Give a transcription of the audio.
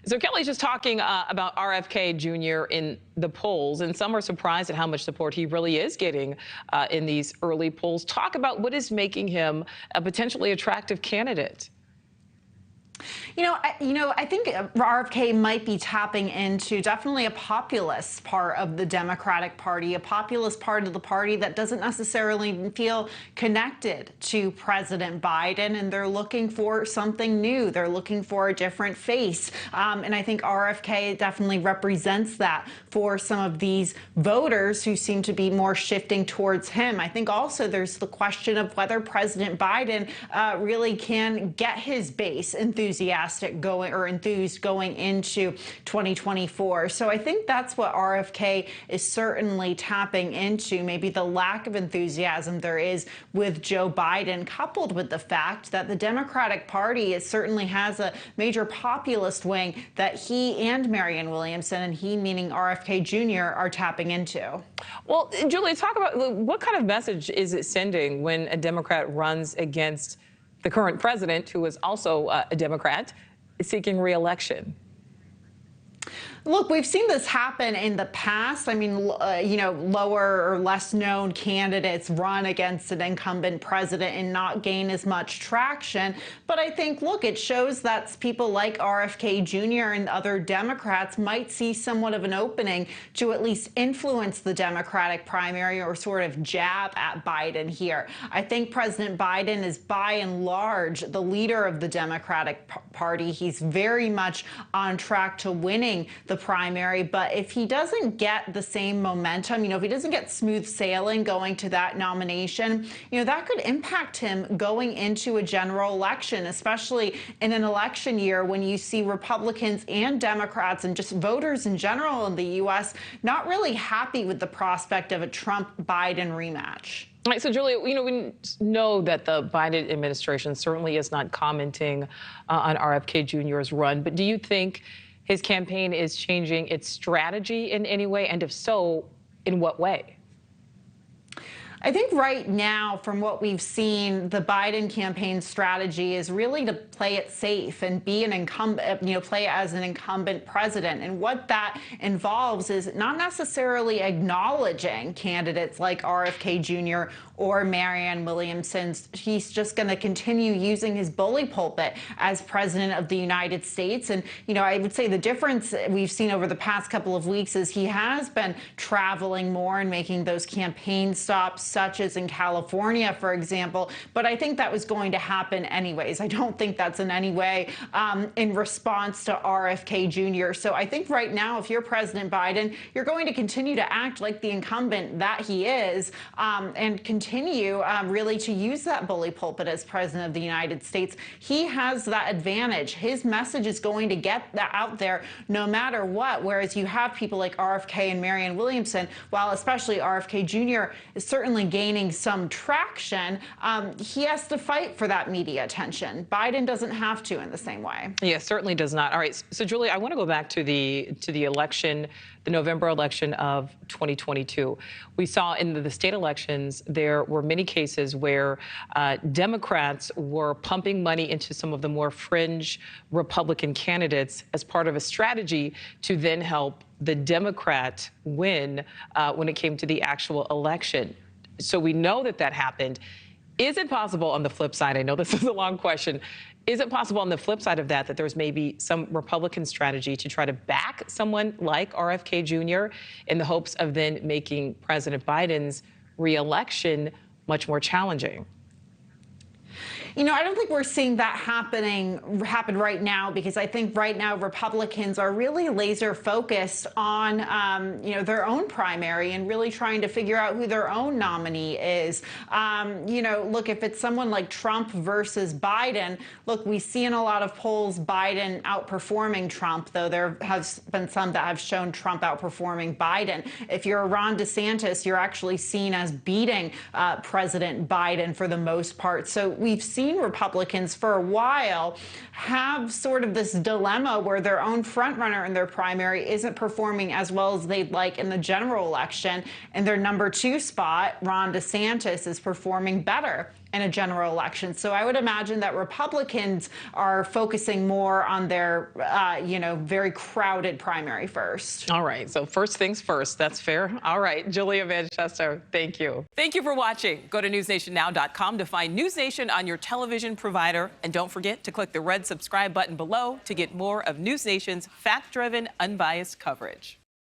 So Kelly's just talking about RFK Jr. in the polls, and some are surprised at how much support he really is getting in these early polls. Talk about what is making him a potentially attractive candidate. I think RFK might be tapping into definitely a populist part of the Democratic Party, a populist part of the party that doesn't necessarily feel connected to President Biden, and they're looking for something new. They're looking for a different face. And I think RFK definitely represents that for some of these voters who seem to be more shifting towards him. I think also there's the question of whether President Biden really can get his base enthusiastic enthused going into 2024. So I think that's what RFK is certainly tapping into, maybe the lack of enthusiasm there is with Joe Biden, coupled with the fact that the Democratic Party certainly has a major populist wing that he and Marianne Williamson, and he meaning RFK Jr., are tapping into. Well, Julie, talk about what kind of message is it sending when a Democrat runs against the current president, who is also a Democrat, seeking re-election? Look, we've seen this happen in the past. I mean, lower or less known candidates run against an incumbent president and not gain as much traction. But I think, look, it shows that people like RFK Jr. and other Democrats might see somewhat of an opening to at least influence the Democratic primary or sort of jab at Biden here. I think President Biden is by and large the leader of the Democratic Party. He's very much on track to winning the primary, but if he doesn't get the same momentum, if he doesn't get smooth sailing going to that nomination, that could impact him going into a general election, especially in an election year when you see Republicans and Democrats and just voters in general in the U.S. not really happy with the prospect of a Trump-Biden rematch. All right, so Julia, we know that the Biden administration certainly is not commenting on RFK Jr.'s run, but do you think his campaign is changing its strategy in any way? And if so, in what way? I think right now, from what we've seen, the Biden campaign strategy is really to play it safe and be an incumbent, play as an incumbent president. And what that involves is not necessarily acknowledging candidates like RFK Jr. or Marianne Williamson. He's just going to continue using his bully pulpit as president of the United States. And, I would say the difference we've seen over the past couple of weeks is he has been traveling more and making those campaign stops, such as in California, for example. But I think that was going to happen anyways. I don't think that's in any way in response to RFK Jr. So I think right now, if you're President Biden, you're going to continue to act like the incumbent that he is and continue really to use that bully pulpit as president of the United States. He has that advantage. His message is going to get that out there no matter what, whereas you have people like RFK and Marianne Williamson, while especially RFK Jr. is certainly gaining some traction, he has to fight for that media attention. Biden doesn't have to in the same way. Yeah, certainly does not. All right, so Julie, I want to go back to the election, the November election of 2022. We saw in the state elections, there were many cases where Democrats were pumping money into some of the more fringe Republican candidates as part of a strategy to then help the Democrat win when it came to the actual election. So we know that happened. Is it possible on the flip side, I know this is a long question, is it possible on the flip side of that there's maybe some Republican strategy to try to back someone like RFK Jr. in the hopes of then making President Biden's re-election much more challenging? I don't think we're seeing that happen right now, because I think right now Republicans are really laser focused on, their own primary and really trying to figure out who their own nominee is. Look, if it's someone like Trump versus Biden, look, we see in a lot of polls Biden outperforming Trump, though there has been some that have shown Trump outperforming Biden. If you're Ron DeSantis, you're actually seen as beating President Biden for the most part. So we've seen Republicans for a while have sort of this dilemma where their own frontrunner in their primary isn't performing as well as they'd like in the general election, and their number 2 spot, Ron DeSantis, is performing better in a general election. So I would imagine that Republicans are focusing more on their, very crowded primary first. All right. So first things first. That's fair. All right. Julia Manchester, thank you. Thank you for watching. Go to newsnationnow.com to find News Nation on your television provider. And don't forget to click the red subscribe button below to get more of News Nation's fact-driven, unbiased coverage.